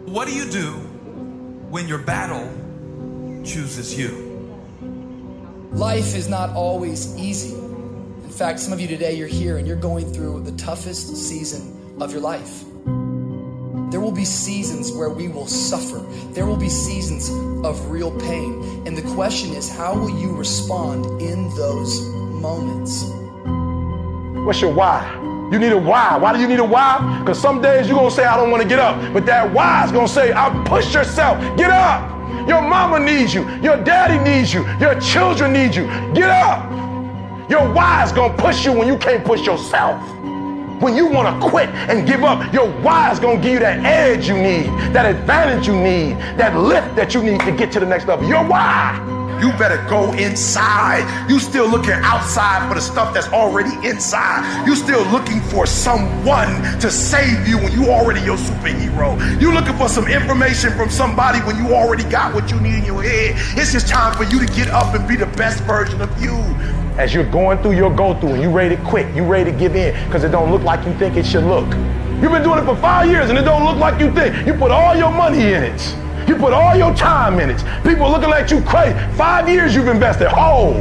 What do you do when your battle chooses you? Life is not always easy. In fact, some of you today, you're here and you're going through the toughest season of your life. There will be seasons where we will suffer. There will be seasons of real pain. And the question is, how will you respond in those moments? What's your why? You need a why. Why do you need a why? Because some days you're going to say, I don't want to get up. But that why is going to say, push yourself. Get up. Your mama needs you. Your daddy needs you. Your children need you. Get up. Your why is going to push you when you can't push yourself. When you want to quit and give up, your why is going to give you that edge you need, that advantage you need, that lift that you need to get to the next level. Your why. You better go inside. You still looking outside for the stuff that's already inside. You still looking for someone to save you when you already your superhero. You looking for some information from somebody when you already got what you need in your head. It's just time for you to get up and be the best version of you. As you're going through your go-through and you ready to quit, you ready to give in because it don't look like you think it should look. You've been doing it for 5 years and it don't look like you think. You put all your money in it. You put all your time in it. People looking at you crazy. 5 years you've invested. Oh,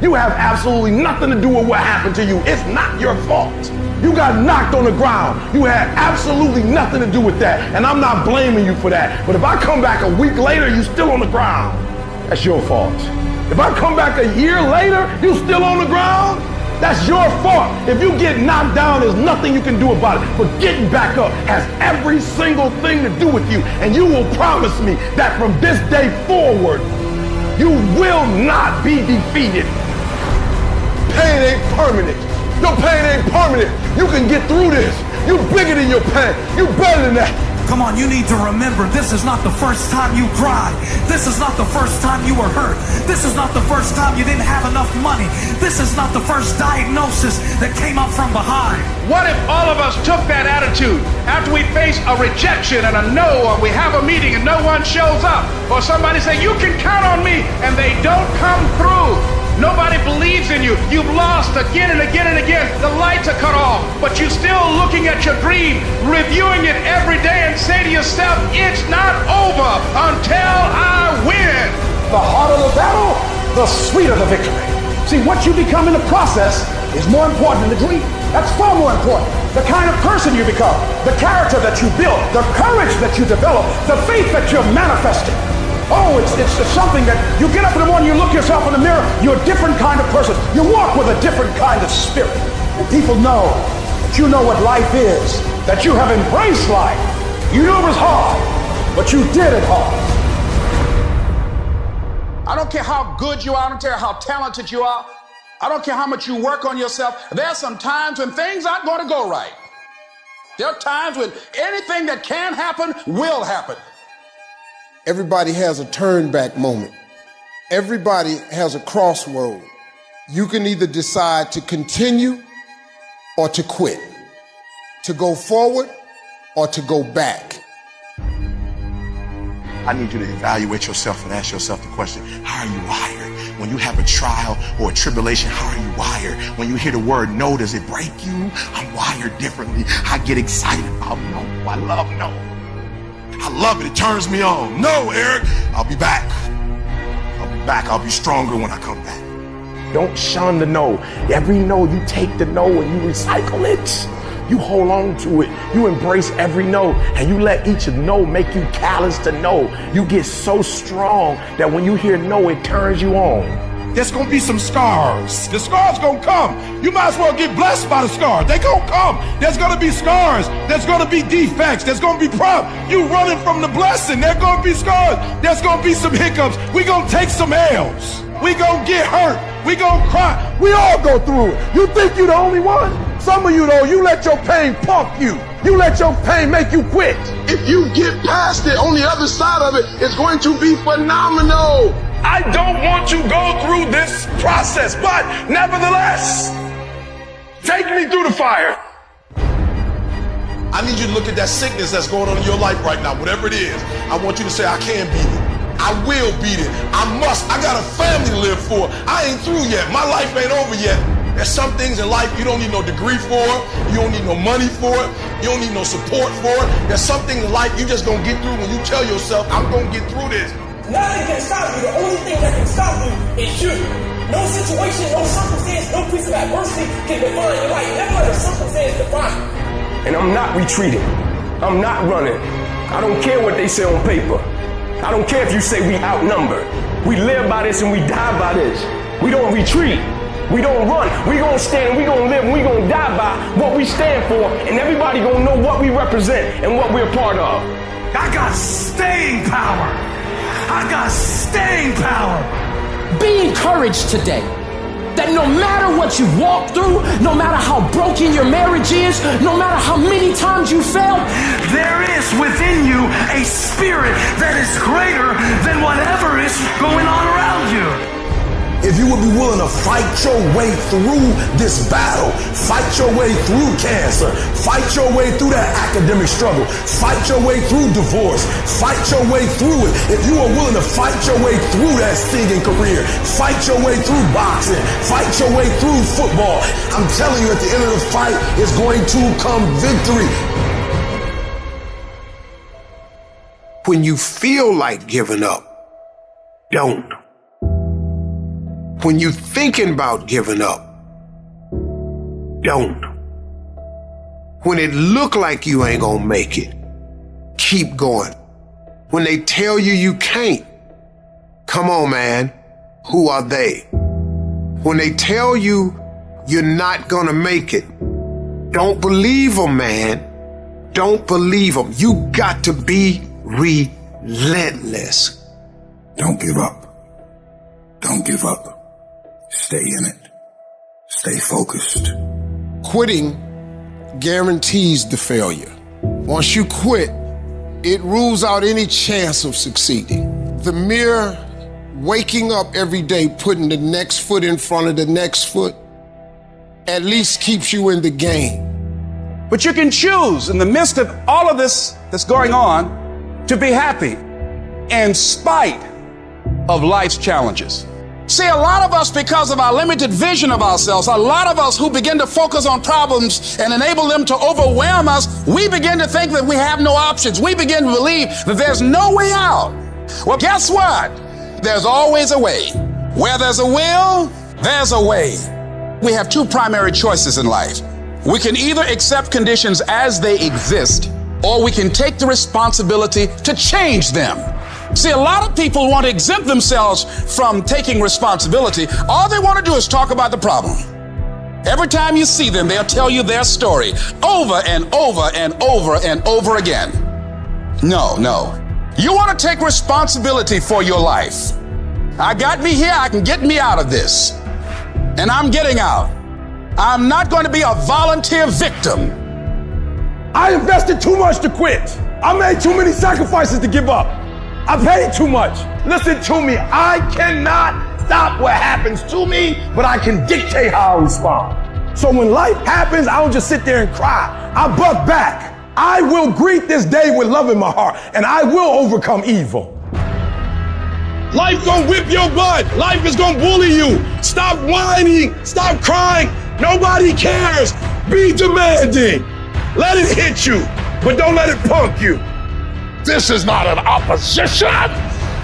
you have absolutely nothing to do with what happened to you. It's not your fault. You got knocked on the ground. You had absolutely nothing to do with that. And I'm not blaming you for that. But if I come back a week later, you still on the ground. That's your fault. If I come back a year later, you still on the ground, that's your fault. If you get knocked down, there's nothing you can do about it. But getting back up has every single thing to do with you. And you will promise me that from this day forward, you will not be defeated. Pain ain't permanent. Your pain ain't permanent. You can get through this. You bigger than your pain. You better than that. Come on, you need to remember, this is not the first time you cried. This is not the first time you were hurt. This is not the first time you didn't have enough money. This is not the first diagnosis that came up from behind. What if all of us took that attitude after we face a rejection and a no, or we have a meeting and no one shows up, or somebody say, you can count on me, and they don't come through? Nobody believes in you. You've lost again and again and again. The lights are cut off, but you're still looking at your dream, reviewing it every day, and say to yourself, it's not over until I win. The harder the battle, the sweeter the victory. See, what you become in the process is more important than the dream. That's far more important. The kind of person you become, the character that you build, the courage that you develop, the faith that you're manifesting. Oh, it's something that you get up in the morning, you look yourself in the mirror, you're a different kind of person. You walk with a different kind of spirit. And people know that you know what life is, that you have embraced life. You knew it was hard, but you did it hard. I don't care how good you are, I don't care how talented you are, I don't care how much you work on yourself. There are some times when things aren't going to go right. There are times when anything that can happen will happen. Everybody has a turn back moment. Everybody has a crossroad. You can either decide to continue or to quit, to go forward or to go back. I need you to evaluate yourself and ask yourself the question, how are you wired? When you have a trial or a tribulation, how are you wired? When you hear the word no, does it break you? I'm wired differently. I get excited about no. I love no. I love it. It turns me on. No, Eric, I'll be back. I'll be back. I'll be stronger when I come back. Don't shun the no. Every no, you take the no and you recycle it. You hold on to it. You embrace every no, and you let each no make you callous to no. You get so strong that when you hear no, it turns you on. There's gonna be some scars. The scars gonna come. You might as well get blessed by the scars. They gonna come. There's gonna be scars. There's gonna be defects. There's gonna be problems. You running from the blessing. There's gonna be scars. There's gonna be some hiccups. We gonna take some L's. We gonna get hurt. We gonna cry. We all go through it. You think you the only one? Some of you though, you let your pain punk you. You let your pain make you quit. If you get past it, on the other side of it, it's going to be phenomenal. I don't want to go through this process, but nevertheless, take me through the fire. I need you to look at that sickness that's going on in your life right now, whatever it is. I want you to say, I can beat it. I will beat it. I must. I got a family to live for. I ain't through yet. My life ain't over yet. There's some things in life you don't need no degree for, you don't need no money for it, you don't need no support for it. There's some things in life you just gonna get through when you tell yourself, I'm gonna get through this. Nothing can stop you. The only thing that can stop you is you. No situation, no circumstance, no piece of adversity can define your life. Never let a circumstance define you. And I'm not retreating. I'm not running. I don't care what they say on paper. I don't care if you say we outnumbered. We live by this and we die by this. We don't retreat. We don't run. We gonna stand and we gonna live and we gonna die by what we stand for, and everybody gonna know what we represent and what we're a part of. I got staying power. I got staying power. Be encouraged today that no matter what you walk through, no matter how broken your marriage is, no matter how many times you fail, there is within you a spirit that is greater than whatever is going on around you. If you would be willing to fight your way through this battle, fight your way through cancer, fight your way through that academic struggle, fight your way through divorce, fight your way through it. If you are willing to fight your way through that singing career, fight your way through boxing, fight your way through football, I'm telling you, at the end of the fight is going to come victory. When you feel like giving up, don't. When you're thinking about giving up, don't. When it look like you ain't gonna make it, keep going. When they tell you you can't, come on, man, who are they? When they tell you you're not gonna make it, don't believe them, man. Don't believe them. You got to be relentless. Don't give up. Don't give up. Stay in it. Stay focused. Quitting guarantees the failure. Once you quit, it rules out any chance of succeeding. The mere waking up every day, putting the next foot in front of the next foot, at least keeps you in the game. But you can choose in the midst of all of this that's going on to be happy in spite of life's challenges. See, a lot of us, because of our limited vision of ourselves, a lot of us who begin to focus on problems and enable them to overwhelm us, we begin to think that we have no options. We begin to believe that there's no way out. Well, guess what? There's always a way. Where there's a will, there's a way. We have two primary choices in life. We can either accept conditions as they exist, or we can take the responsibility to change them. See, a lot of people want to exempt themselves from taking responsibility. All they want to do is talk about the problem. Every time you see them, they'll tell you their story over and over and over and over again. No. You want to take responsibility for your life. I got me here, I can get me out of this. And I'm getting out. I'm not going to be a volunteer victim. I invested too much to quit. I made too many sacrifices to give up. I paid too much. Listen to me. I cannot stop what happens to me, but I can dictate how I respond. So when life happens, I don't just sit there and cry. I buck back. I will greet this day with love in my heart, and I will overcome evil. Life gonna whip your butt. Life is gonna bully you. Stop whining. Stop crying. Nobody cares. Be demanding. Let it hit you, but don't let it punk you. This is not an opposition.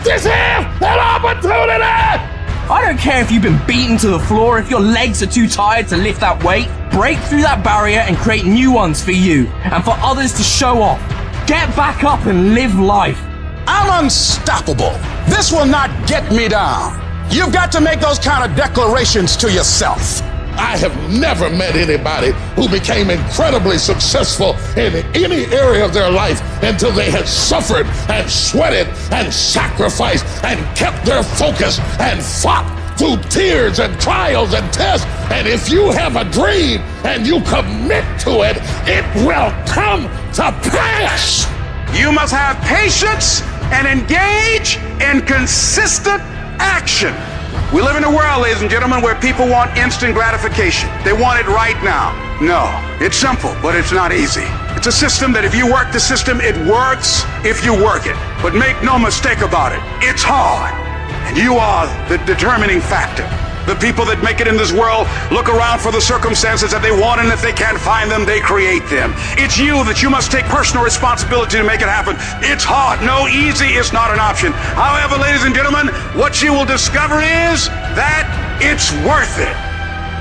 This is an opportunity. I don't care if you've been beaten to the floor, if your legs are too tired to lift that weight. Break through that barrier and create new ones for you and for others to show off. Get back up and live life. I'm unstoppable. This will not get me down. You've got to make those kind of declarations to yourself. I have never met anybody who became incredibly successful in any area of their life until they had suffered and sweated and sacrificed and kept their focus and fought through tears and trials and tests. And if you have a dream and you commit to it, it will come to pass. You must have patience and engage in consistent action. We live in a world, ladies and gentlemen, where people want instant gratification. They want it right now. No, it's simple, but it's not easy. It's a system that if you work the system, it works if you work it. But make no mistake about it, it's hard. And you are the determining factor. The people that make it in this world look around for the circumstances that they want, and if they can't find them, they create them. It's you that you must take personal responsibility to make it happen. It's hard. No, easy is not an option. However, ladies and gentlemen, what you will discover is that it's worth it.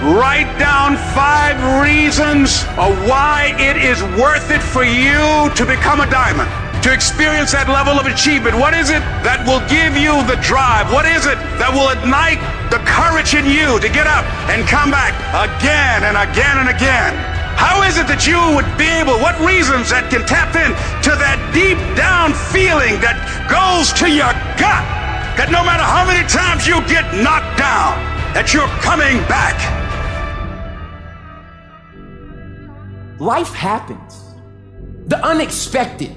Write down 5 reasons of why it is worth it for you to become a diamond, to experience that level of achievement. What is it that will give you the drive? What is it that will ignite the courage in you to get up and come back again and again and again? How is it that you would be able, what reasons that can tap in to that deep down feeling that goes to your gut, that no matter how many times you get knocked down, that you're coming back? Life happens. The unexpected,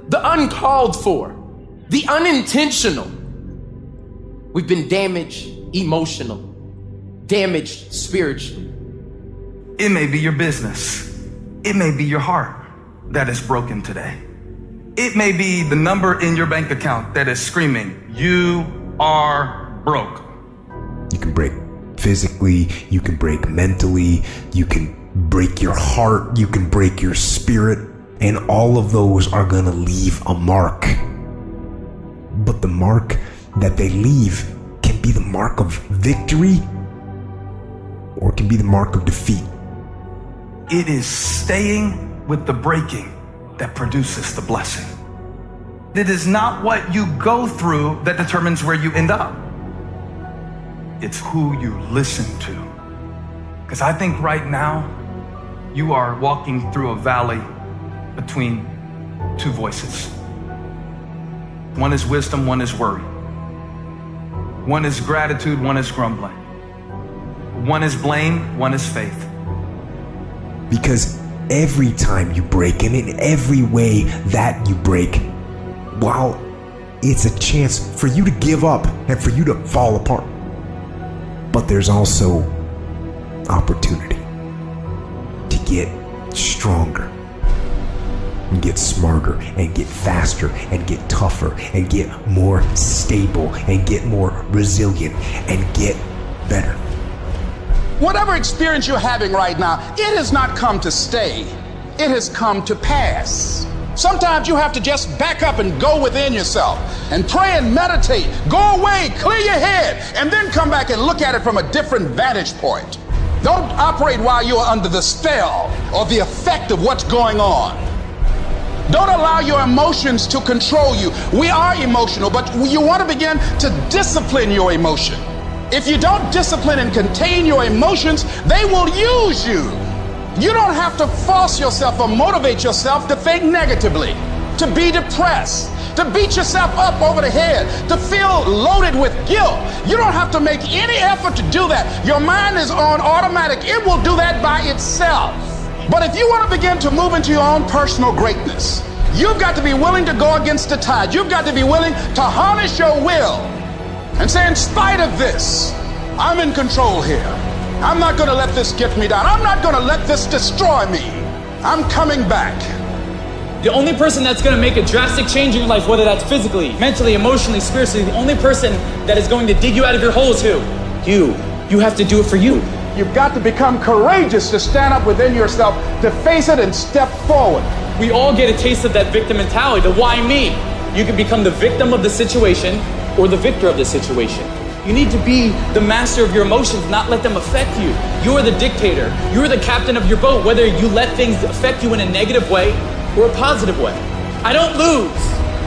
the uncalled for, the unintentional. We've been damaged emotionally, damaged spiritually. It may be your business. It may be your heart that is broken today. It may be the number in your bank account that is screaming, "You are broke." You can break physically, you can break mentally, you can break your heart, you can break your spirit, and all of those are gonna leave a mark. But the mark that they leave can be the mark of victory, or it can be the mark of defeat. It is staying with the breaking that produces the blessing. It is not what you go through that determines where you end up. It's who you listen to. Because I think right now, you are walking through a valley between 2 voices. One is wisdom, one is worry. One is gratitude, one is grumbling. One is blame, one is faith. Because every time you break, and in every way that you break, while it's a chance for you to give up and for you to fall apart, but there's also opportunity to get stronger and get smarter and get faster and get tougher and get more stable and get more resilient and get better. Whatever experience you're having right now, it has not come to stay. It has come to pass. Sometimes you have to just back up and go within yourself and pray and meditate. Go away, clear your head, and then come back and look at it from a different vantage point. Don't operate while you are under the spell or the effect of what's going on. Don't allow your emotions to control you. We are emotional, but you want to begin to discipline your emotion. If you don't discipline and contain your emotions, they will use you. You don't have to force yourself or motivate yourself to think negatively, to be depressed, to beat yourself up over the head, to feel loaded with guilt. You don't have to make any effort to do that. Your mind is on automatic. It will do that by itself. But if you want to begin to move into your own personal greatness, you've got to be willing to go against the tide. You've got to be willing to harness your will and say, in spite of this, I'm in control here. I'm not going to let this get me down. I'm not going to let this destroy me. I'm coming back. The only person that's going to make a drastic change in your life, whether that's physically, mentally, emotionally, spiritually, the only person that is going to dig you out of your hole is who? You. You have to do it for you. You've got to become courageous to stand up within yourself, to face it and step forward. We all get a taste of that victim mentality, the why me. You can become the victim of the situation or the victor of the situation. You need to be the master of your emotions, not let them affect you. You are the dictator. You are the captain of your boat, whether you let things affect you in a negative way or a positive way. I don't lose.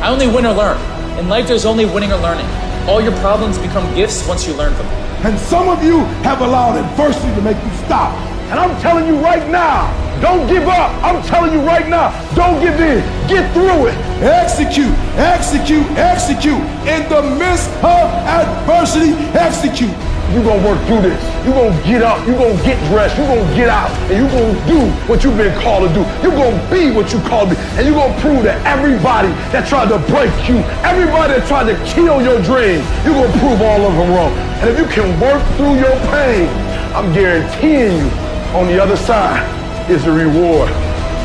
I only win or learn. In life, there's only winning or learning. All your problems become gifts once you learn from them. And some of you have allowed adversity to make you stop. And I'm telling you right now, don't give up. I'm telling you right now, don't give in. Get through it. Execute, execute, execute. In the midst of adversity, execute. You're going to work through this. You're going to get up. You're going to get dressed. You're going to get out. And you're going to do what you've been called to do. You're going to be what you called to be. And you're going to prove to everybody that tried to break you, everybody that tried to kill your dreams, you're going to prove all of them wrong. And if you can work through your pain, I'm guaranteeing you, on the other side is a reward.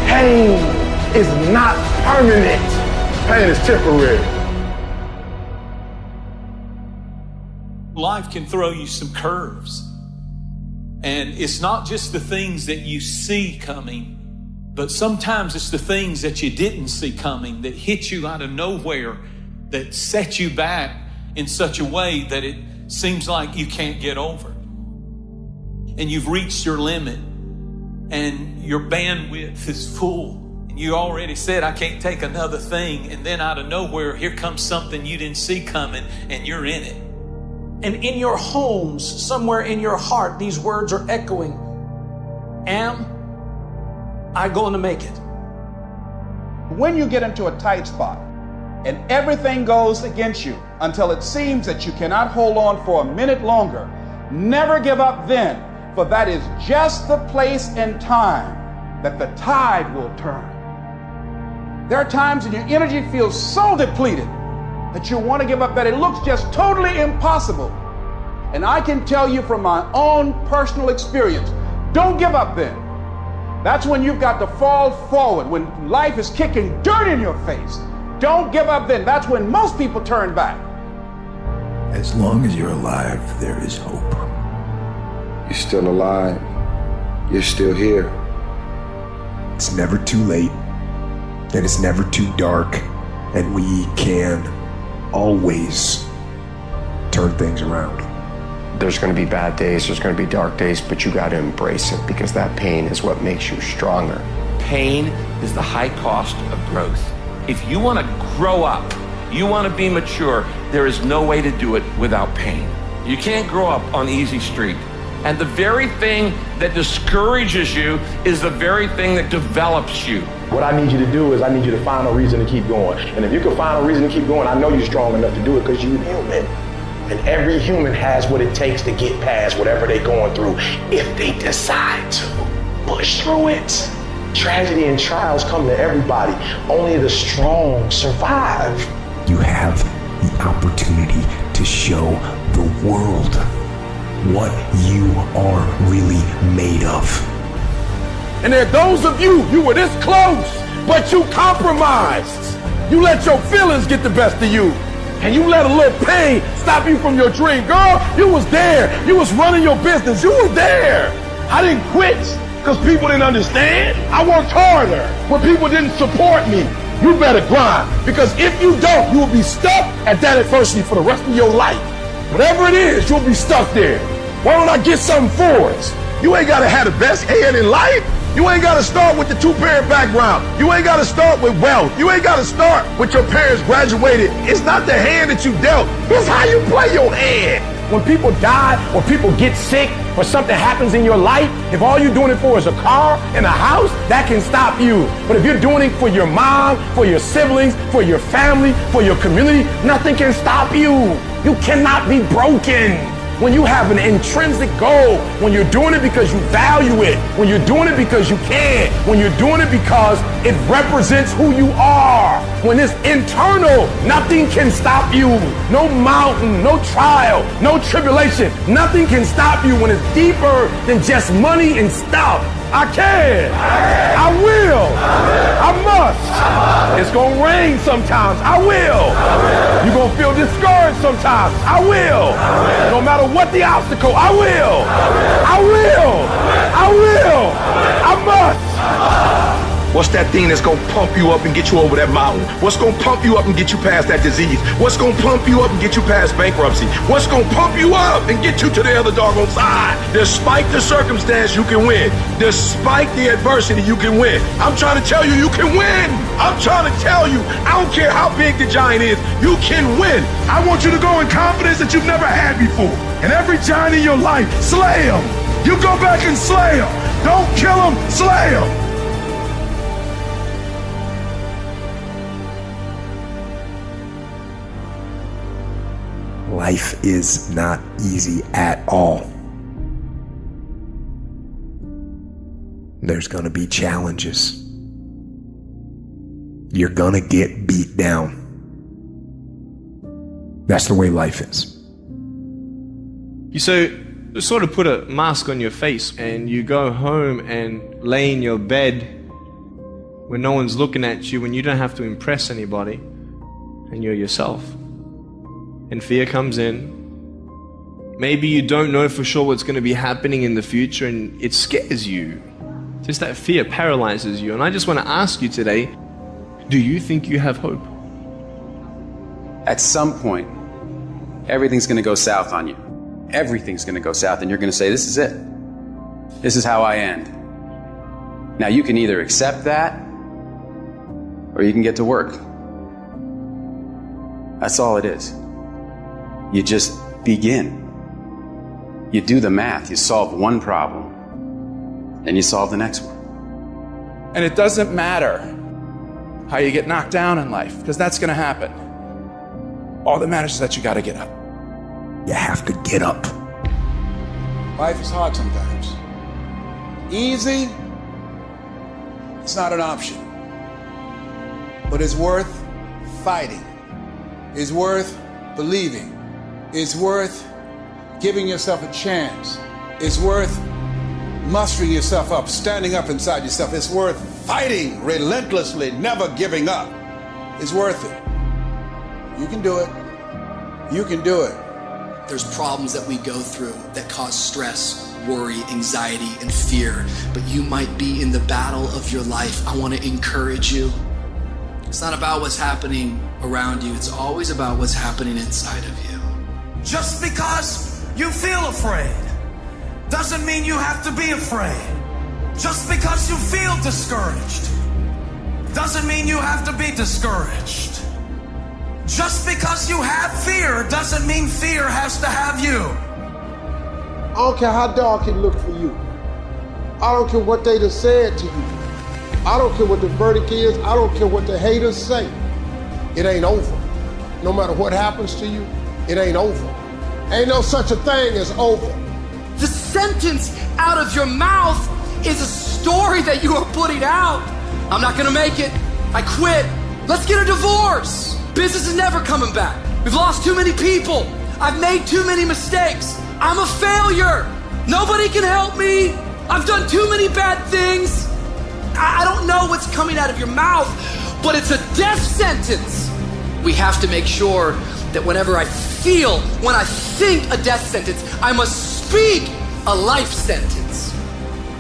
Pain is not permanent. Pain is temporary. life can throw you some curves. And it's not just the things that you see coming, but sometimes it's the things that you didn't see coming that hit you out of nowhere, that set you back in such a way that it seems like you can't get over. And you've reached your limit and your bandwidth is full. And you already said, I can't take another thing. And then out of nowhere, here comes something you didn't see coming and you're in it. And in your homes, somewhere in your heart, these words are echoing. Am I going to make it? When you get into a tight spot and everything goes against you until it seems that you cannot hold on for a minute longer, never give up then, for that is just the place and time that the tide will turn. There are times when your energy feels so depleted that you want to give up, that it looks just totally impossible. And I can tell you from my own personal experience, don't give up then. That's when you've got to fall forward, when life is kicking dirt in your face. Don't give up then. That's when most people turn back. As long as you're alive, there is hope. You're still alive. You're still here. It's never too late, and it's never too dark, and we can always turn things around. There's going to be bad days, there's going to be dark days, but you got to embrace it, because that pain is what makes you stronger. Pain is the high cost of growth. If you want to grow up, you want to be mature, there is no way to do it without pain. You can't grow up on easy street. And the very thing that discourages you is the very thing that develops you. What I need you to do is I need you to find a reason to keep going. And if you can find a reason to keep going, I know you're strong enough to do it, because you're human. And every human has what it takes to get past whatever they're going through if they decide to push through it. Tragedy and trials come to everybody. Only the strong survive. You have the opportunity to show the world what you are really made of. And there are those of you were this close, but you compromised. You let your feelings get the best of you. And you let a little pain stop you from your dream. Girl, you was there. You was running your business. You were there. I didn't quit because people didn't understand. I worked harder when people didn't support me. You better grind, because if you don't, you will be stuck at that adversity for the rest of your life. Whatever it is, you'll be stuck there. Why don't I get something for us? You ain't got to have the best hand in life. You ain't got to start with the two-parent background. You ain't got to start with wealth. You ain't got to start with your parents graduated. It's not the hand that you dealt. It's how you play your hand. When people die, or people get sick, or something happens in your life, if all you're doing it for is a car and a house, that can stop you. But if you're doing it for your mom, for your siblings, for your family, for your community, nothing can stop you. You cannot be broken. When you have an intrinsic goal, when you're doing it because you value it, when you're doing it because you can, when you're doing it because it represents who you are, when it's internal, nothing can stop you. No mountain, no trial, no tribulation, nothing can stop you when it's deeper than just money and stuff. I can. I will. I must. It's going to rain sometimes. I will. You're going to feel discouraged sometimes. I will. No matter what the obstacle, I will. I will. I will. I must. What's that thing that's gonna pump you up and get you over that mountain? What's gonna pump you up and get you past that disease? What's gonna pump you up and get you past bankruptcy? What's gonna pump you up and get you to the other doggone side? Despite the circumstance, you can win. Despite the adversity, you can win. I'm trying to tell you, you can win. I'm trying to tell you, I don't care how big the giant is, you can win. I want you to go in confidence that you've never had before. And every giant in your life, slay them. You go back and slay them. Don't kill them, slay them. Life is not easy at all. There's gonna be challenges. You're gonna get beat down. That's the way life is. You sort of put a mask on your face and you go home and lay in your bed when no one's looking at you, when you don't have to impress anybody, and you're yourself. And fear comes in, Maybe you don't know for sure what's going to be happening in the future and it scares you. Just that fear paralyzes you. And I just want to ask you today, do you think you have hope? At some point, everything's going to go south on you. Everything's going to go south and you're going to say, this is it. This is how I end. Now you can either accept that or you can get to work. That's all it is. You just begin. You do the math, you solve one problem, and you solve the next one. And it doesn't matter how you get knocked down in life, because that's going to happen. All that matters is that you got to get up. You have to get up. Life is hard sometimes. Easy, it's not an option. But it's worth fighting. It's worth believing. It's worth giving yourself a chance. It's worth mustering yourself up, standing up inside yourself. It's worth fighting relentlessly, never giving up. It's worth it. You can do it. You can do it. There's problems that we go through that cause stress, worry, anxiety, and fear. But you might be in the battle of your life. I want to encourage you. It's not about what's happening around you. It's always about what's happening inside of you. Just because you feel afraid doesn't mean you have to be afraid. Just because you feel discouraged doesn't mean you have to be discouraged. Just because you have fear doesn't mean fear has to have you. I don't care how dark it looked for you. I don't care what they just said to you. I don't care what the verdict is. I don't care what the haters say. It ain't over. No matter what happens to you, it ain't over. Ain't no such a thing as over. The sentence out of your mouth is a story that you are putting out. I'm not gonna make it. I quit. Let's get a divorce. Business is never coming back. We've lost too many people. I've made too many mistakes. I'm a failure. Nobody can help me. I've done too many bad things. I don't know what's coming out of your mouth, but it's a death sentence. We have to make sure that whenever I feel, when I think a death sentence, I must speak a life sentence.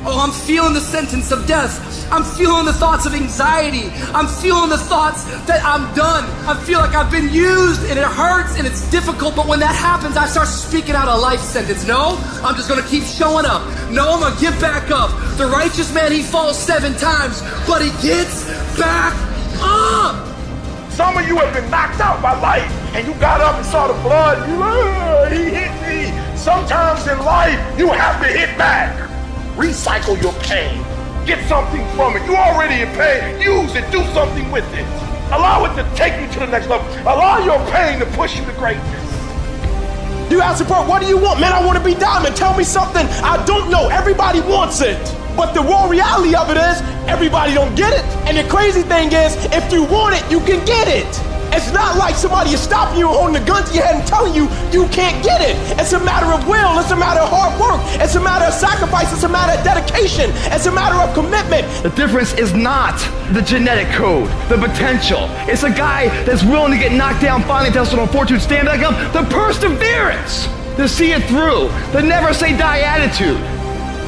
Oh, I'm feeling the sentence of death. I'm feeling the thoughts of anxiety. I'm feeling the thoughts that I'm done. I feel like I've been used and it hurts and it's difficult, but when that happens, I start speaking out a life sentence. No, I'm just gonna keep showing up. No, I'm gonna get back up. The righteous man, he falls 7 times, but he gets back up. Some of you have been knocked out by life and you got up and saw the blood. You, he hit me. Sometimes in life, you have to hit back. Recycle your pain. Get something from it. You already in pain. Use it. Do something with it. Allow it to take you to the next level. Allow your pain to push you to greatness. You ask support, what do you want? Man, I want to be diamond. Tell me something I don't know. Everybody wants it. But the raw reality of it is, everybody don't get it. And the crazy thing is, if you want it, you can get it. It's not like somebody is stopping you, holding the gun to your head and telling you you can't get it. It's a matter of will. It's a matter of hard work. It's a matter of sacrifice. It's a matter of dedication. It's a matter of commitment. The difference is not the genetic code, the potential. It's a guy that's willing to get knocked down, finally tested on fortune, stand back up. The perseverance to see it through. The never say die attitude.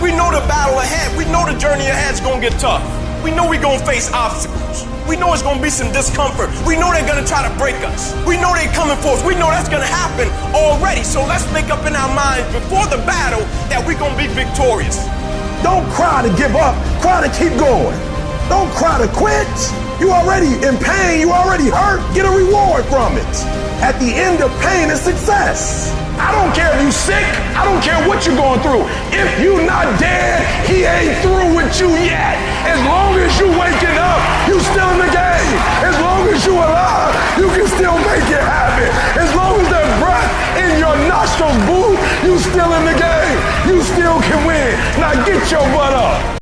We know the battle ahead. We know the journey ahead is going to get tough. We know we're going to face obstacles. We know it's going to be some discomfort. We know they're going to try to break us. We know they're coming for us. We know that's going to happen already. So let's make up in our minds before the battle that we're going to be victorious. Don't cry to give up. Cry to keep going. Don't cry to quit. You already in pain. You already hurt. Get a reward from it. At the end of pain is success. I don't care if you sick. I don't care what you're going through. If you not dead, he ain't through with you yet. As long as you waking up, you still in the game. As long as you alive, you can still make it happen. As long as there's breath in your nostrils, boo, you still in the game. You still can win. Now get your butt up.